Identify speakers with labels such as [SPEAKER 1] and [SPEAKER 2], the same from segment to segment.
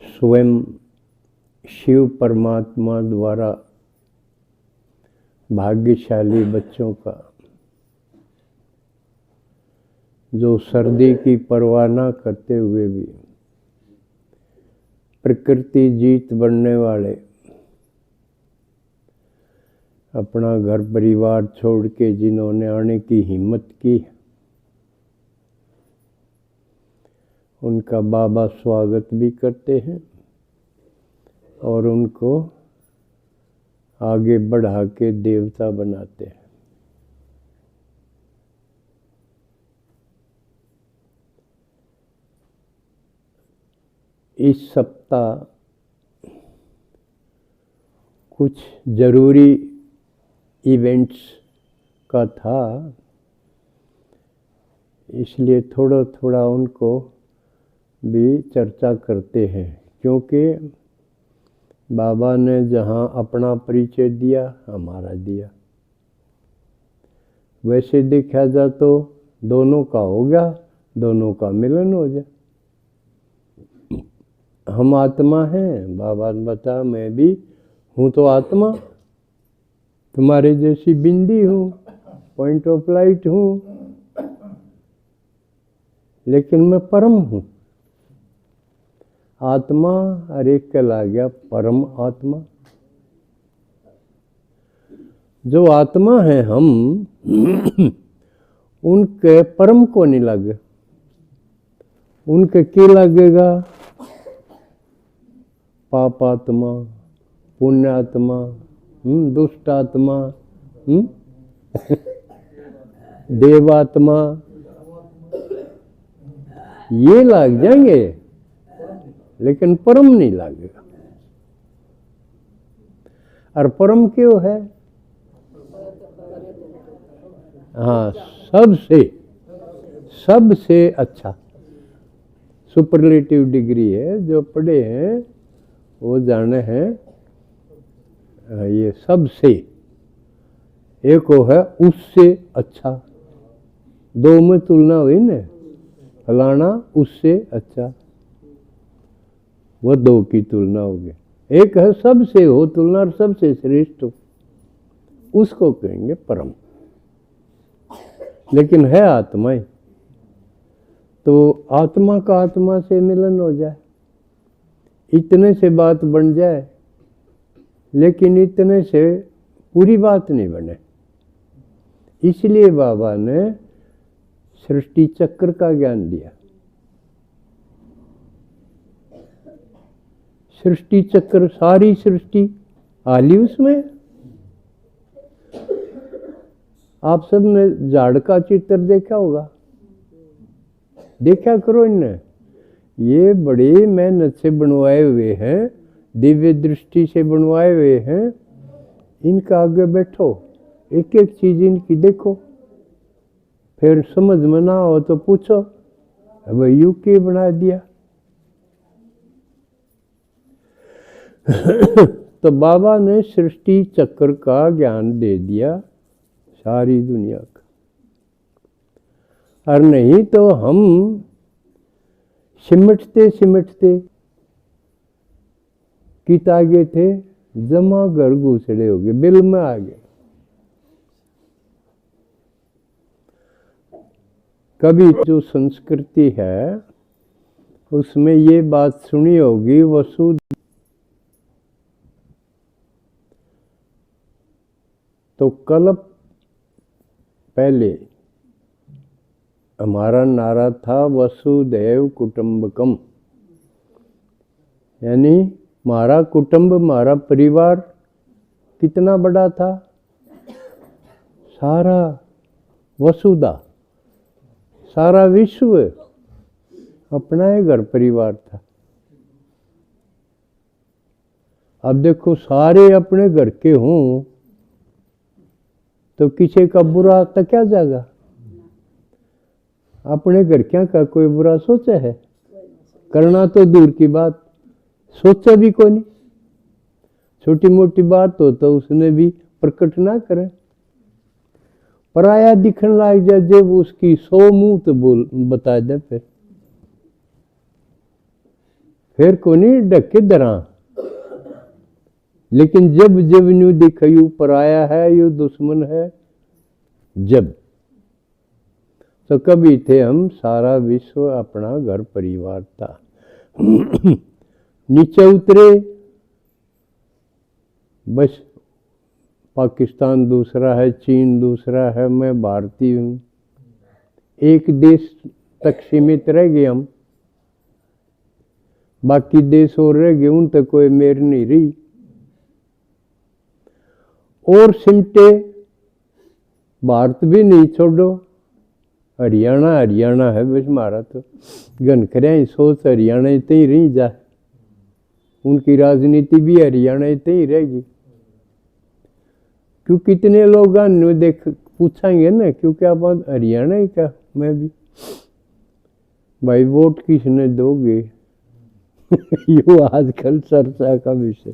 [SPEAKER 1] स्वयं शिव परमात्मा द्वारा भाग्यशाली बच्चों का जो सर्दी की परवाह न करते हुए भी प्रकृति जीत बनने वाले, अपना घर परिवार छोड़ के जिन्होंने आने की हिम्मत की, उनका बाबा स्वागत भी करते हैं और उनको आगे बढ़ा के देवता बनाते हैं। इस सप्ताह कुछ जरूरी इवेंट्स का था, इसलिए थोड़ा थोड़ा उनको भी चर्चा करते हैं, क्योंकि बाबा ने जहाँ अपना परिचय दिया, हमारा दिया। वैसे देखा जाए तो दोनों का हो गया, दोनों का मिलन हो जाए। हम आत्मा हैं, बाबा ने बताया मैं भी हूँ तो आत्मा, तुम्हारे जैसी बिंदी हूँ, पॉइंट ऑफ लाइट हूँ, लेकिन मैं परम हूँ। आत्मा हर एक कहला गया परम आत्मा। जो आत्मा है हम उनके परम को नहीं लगे, उनके क्या लगेगा? पापात्मा, पुण्यात्मा, दुष्टात्मा, देवात्मा, ये लग जाएंगे, लेकिन परम नहीं लगेगा। और परम क्यों है? हाँ, सबसे अच्छा सुपरलेटिव डिग्री है। जो पढ़े हैं वो जाने हैं, ये सबसे एक वो है उससे अच्छा। दो में तुलना हुई ना, फलाना उससे अच्छा, वो दो की तुलना होगी। एक है सबसे हो तुलना और सबसे श्रेष्ठ हो, उसको कहेंगे परम। लेकिन है आत्मा ही, तो आत्मा का आत्मा से मिलन हो जाए, इतने से बात बन जाए, लेकिन इतने से पूरी बात नहीं बने। इसलिए बाबा ने सृष्टि चक्र का ज्ञान दिया। सृष्टि चक्र, सारी सृष्टि आली उसमें। आप सब ने झाड़ का चित्र देखा होगा, देखा करो इन्हें। ये बड़ी मेहनत से बनवाए हुए हैं, दिव्य दृष्टि से बनवाए हुए हैं। इनका आगे बैठो, एक एक चीज इनकी देखो, फिर समझ में ना हो तो पूछो, अब यू के बना दिया। तो बाबा ने सृष्टि चक्र का ज्ञान दे दिया सारी दुनिया का। और नहीं तो हम सिमटते सिमटते कित आगे थे, जमा घर घुसड़े हो गए, बिल में आ गए। कभी जो संस्कृति है उसमें ये बात सुनी होगी, वसु तो कल्प पहले हमारा नारा था वसुदैव कुटुंबकम, यानी हमारा कुटुंब, हमारा परिवार कितना बड़ा था? सारा वसुधा, सारा विश्व अपना ही घर परिवार था। अब देखो सारे अपने घर के हों तो किसी का बुरा तो क्या जाएगा? अपने घर क्या का कोई बुरा सोचा है? करना तो दूर की बात, सोचा भी कोई नहीं। छोटी मोटी बात हो तो उसने भी प्रकट ना करें। पराया दिखने लग जाए जब उसकी 100 मुंह तो बोल बता दे फिर को नहीं ढके दरा। लेकिन जब जब न्यू दिखा यू पराया है यू दुश्मन है, जब तो कभी थे हम सारा विश्व अपना घर परिवार था। नीचे उतरे बस पाकिस्तान दूसरा है, चीन दूसरा है, मैं भारतीय हूँ, एक देश तक सीमित रह गए हम, बाकी देश और रह गए उन तक कोई मेर नहीं रही। और सिमटे भारत भी नहीं छोड़ो, हरियाणा हरियाणा है बस हमारा तो घनखरिया सोच हरियाणा इतने ही रही जा, उनकी राजनीति भी हरियाणा इतने ही रहेगी। क्यों कितने लोग देख पूछेंगे ना, क्योंकि आप हरियाणा ही क्या, मैं भी भाई वोट किसने दोगे यो आजकल चर्चा का विषय,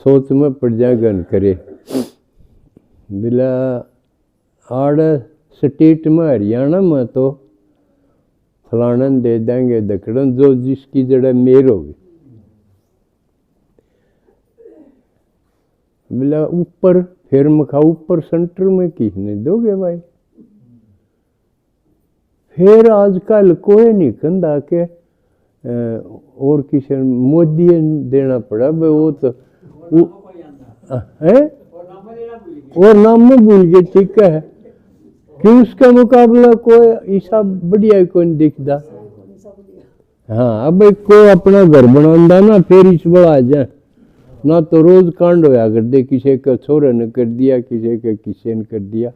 [SPEAKER 1] सोच में पड़ जाए गन करे बिला। आड़ स्टेट में हरियाणा में तो फलानन दे देंगे दखड़न, जो जिसकी जड़ा मेर होगी बिला। ऊपर फिर मखा ऊपर सेंटर में किसने दोगे भाई। फिर आजकल कोई नहीं कंधा के और किसी मोदी देना पड़ा भाई, वो तो है और नाम में भूल गए, ठीक है कि उसका मुकाबला कोई ऐसा बढ़िया कौन दिखता। हाँ अब कोई अपना घर बनांदा ना फिर इस बड़ा आ जाए ना, तो रोज कांड होया कर दे, किसी का छोरे ने कर दिया, किसी का किसी ने कर दिया,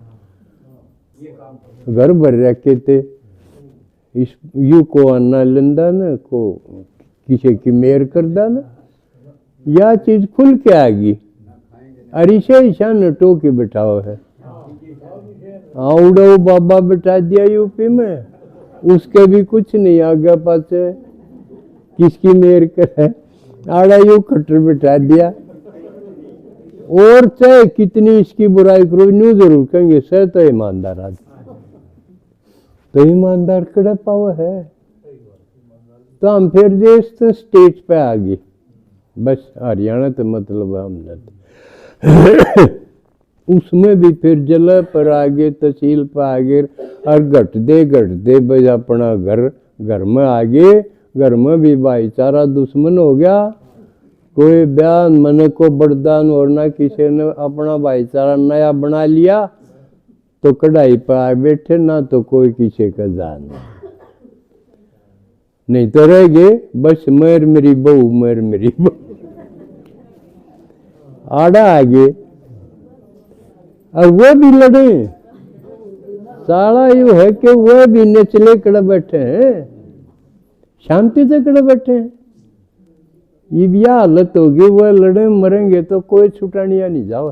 [SPEAKER 1] घर भर रखे थे इस यू को अन्ना लेंदा न को किसी की मेयर कर दा न, या चीज खुल के आ गई। अरिशा ईशा नटो के बिठाओ है, उड़ो बाबा बिठा दिया यूपी में, उसके भी कुछ नहीं आगे पाचे किसकी मेयर करे, आड़ा यू खट्टर बिठा दिया। और चाहे कितनी इसकी बुराई करो न्यू जरूर कहेंगे सह तो ईमानदार आदमी, तो ईमानदार कड़ा पाव है। तो हम फिर देश तो स्टेज पे आ गए, बस हरियाणा तो मतलब हमने उसमें भी फिर जिला पर आगे, तहसील पर आगे, और घटते बस अपना घर में आगे, घर में भी भाईचारा दुश्मन हो गया। कोई बयान मन को बरदान और ना किसी ने अपना भाईचारा नया बना लिया तो कढ़ाई पर आ बैठे, ना तो कोई किसी का जान नहीं तो रह गए बस मेर मेरी बहू, मेर मेरी बहू आड़ा आगे। और वो भी लड़े, सारा यू है कि वो भी नचले कड़े बैठे हैं, शांति से कड़े बैठे हैं। ये भी हालत होगी, वो लड़े मरेंगे तो कोई छुटानिया नहीं जाओ,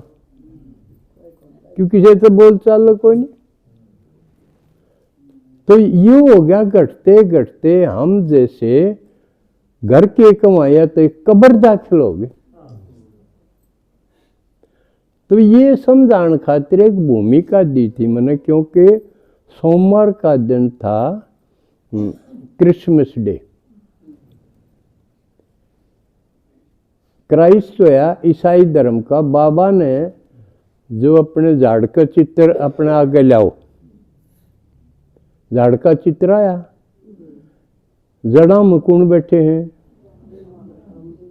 [SPEAKER 1] क्योंकि से बोल चाल कोई नहीं। तो यू हो गया घटते घटते हम जैसे घर के कमाया तो एक कब्र दाखिल हो गए। तो ये समझाने खातिर एक भूमिका दी थी मैंने, क्योंकि सोमवार का दिन था क्रिसमस डे, क्राइस्ट होया ईसाई धर्म का। बाबा ने जो अपने झाड़ का चित्र अपने आगे लाओ, झाड़ का चित्र आया, जड़ा में कौन बैठे हैं,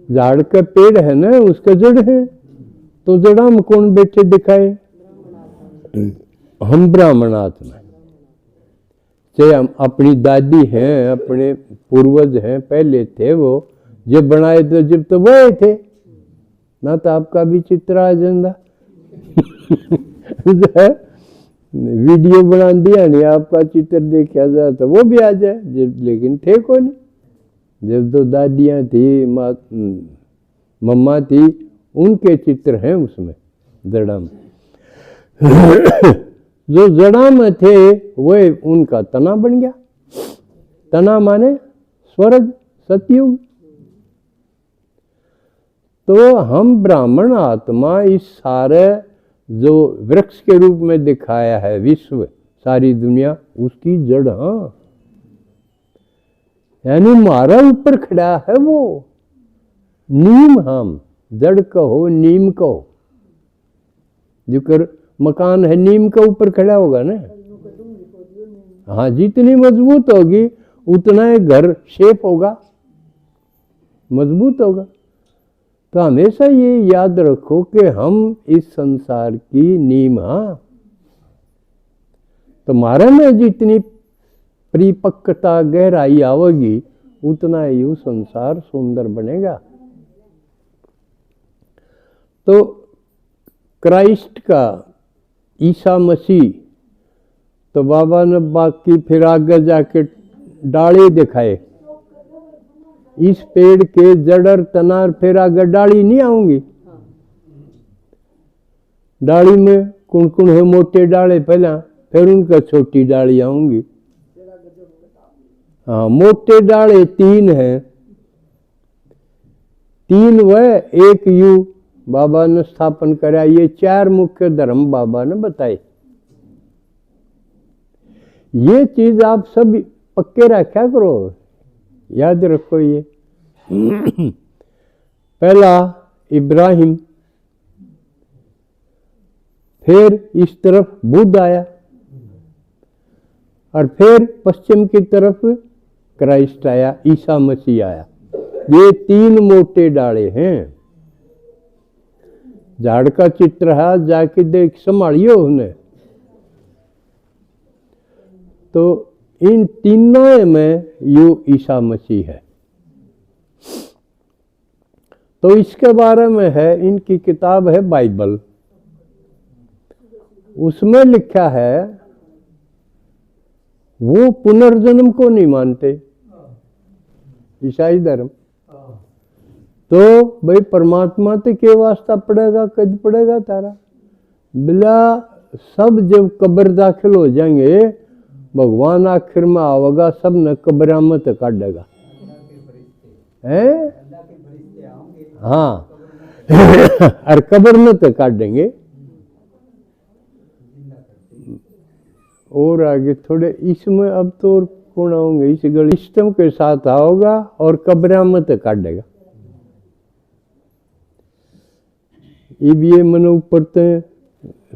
[SPEAKER 1] झाड़ का पेड़ है ना उसका जड़ है, तो जड़ा में कौन बैठे दिखाए, हम ब्राह्मण आत्मा। चाहे हम अपनी दादी हैं, अपने पूर्वज हैं, पहले थे वो जब बनाए तो जब तो वही थे ना, तो आपका भी चित्र आ जाता वीडियो बना दिया नहीं, आपका चित्र देखा जाए तो वो भी आ जाए जब, लेकिन थे को नहीं। जब तो दादियाँ थी, मम्मा थी, उनके चित्र हैं उसमें जड़ा में जो जड़ा में थे वह उनका तना बन गया। तना माने स्वर्ग सतयुग। तो हम ब्राह्मण आत्मा इस सारे जो वृक्ष के रूप में दिखाया है विश्व, सारी दुनिया, उसकी जड़। हाँ, यानी हमारा ऊपर खड़ा है वो नीम। हम जड़ कहो नीम कहो, जो मकान है नीम के ऊपर खड़ा होगा ना। हाँ, जितनी मजबूत होगी उतना ही घर शेप होगा, मजबूत होगा। तो हमेशा ये याद रखो कि हम इस संसार की नीम। हाँ, तुम्हारे में जितनी परिपक्वता गहराई आवेगी उतना ही वो संसार सुंदर बनेगा। तो क्राइस्ट का, ईसा मसीह, तो बाबा ने बाकी फिर आगे जाके डाली दिखाए। इस पेड़ के जड़ और तना, फिर आगे डाली नहीं आऊंगी। डाली में कौन कौन है? मोटे डाले पहला, फिर उनका छोटी डाली आऊंगी। हाँ, मोटे डाले 3 हैं, 3 वह, 1 यू बाबा ने स्थापन करा। ये 4 मुख्य धर्म बाबा ने बताए। ये चीज आप सब पक्के रखा करो, याद रखो। ये पहला इब्राहिम, फिर इस तरफ बुद्ध आया, और फिर पश्चिम की तरफ क्राइस्ट आया, ईसा मसीह आया। ये 3 मोटे डाले हैं। झाड़ का चित्र है, जाके देख संभालियो उन्हें। तो इन तीनों में यू ईसा मसीह है। तो इसके बारे में है, इनकी किताब है बाइबल। उसमें लिखा है वो पुनर्जन्म को नहीं मानते ईसाई धर्म। तो भाई परमात्मा तो के वास्ता पड़ेगा, कद पड़ेगा तारा? बिला सब जब कब्र दाखिल हो जाएंगे, भगवान आखिर में आवेगा, सब न कब्र में तो काटेगा। हैं? हाँ, और कब्र में तो काट देंगे। और आगे थोड़े इसमें अब तो और कौन आओगे? इस गली सिस्टम के साथ आओगा और कब्र में तो काट देगा। ये मैंने ऊपर तो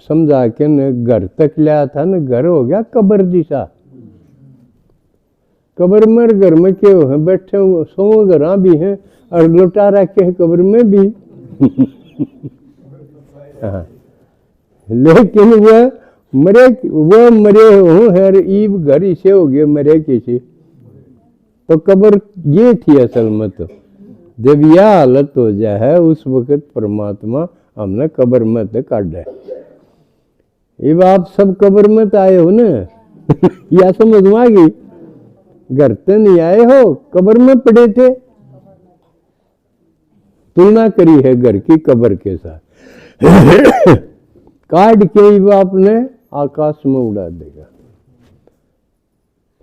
[SPEAKER 1] समझा के न घर तक लिया था न, घर हो गया कब्र दिशा। कब्र में घर में क्यों है? बैठे सो घर भी हैं और लुटा रखे हैं कब्र में भी। हाँ, लेकिन वह मरे हो है, ईब घर इसे हो गए मरे किसी। तो कब्र ये थी असल में। तो जब यह हालत हो जाए उस वक्त परमात्मा हमने कब्र में तो काटा है। अब आप सब कब्र में तो आए हो ना। या समझ में आ गई? घर तो नहीं आए हो, कब्र में पड़े थे। तुलना करी है घर की कब्र के साथ। काट के आपने आकाश में उड़ा देगा।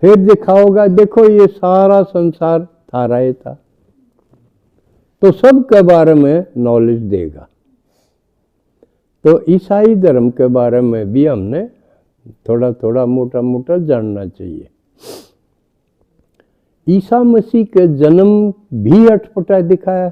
[SPEAKER 1] फिर दिखाओगा, देखो ये सारा संसार थारा ही था। तो सब के बारे में नॉलेज देगा। तो ईसाई धर्म के बारे में भी हमने थोड़ा थोड़ा मोटा मोटा जानना चाहिए। ईसा मसीह के जन्म भी अटपटा दिखाया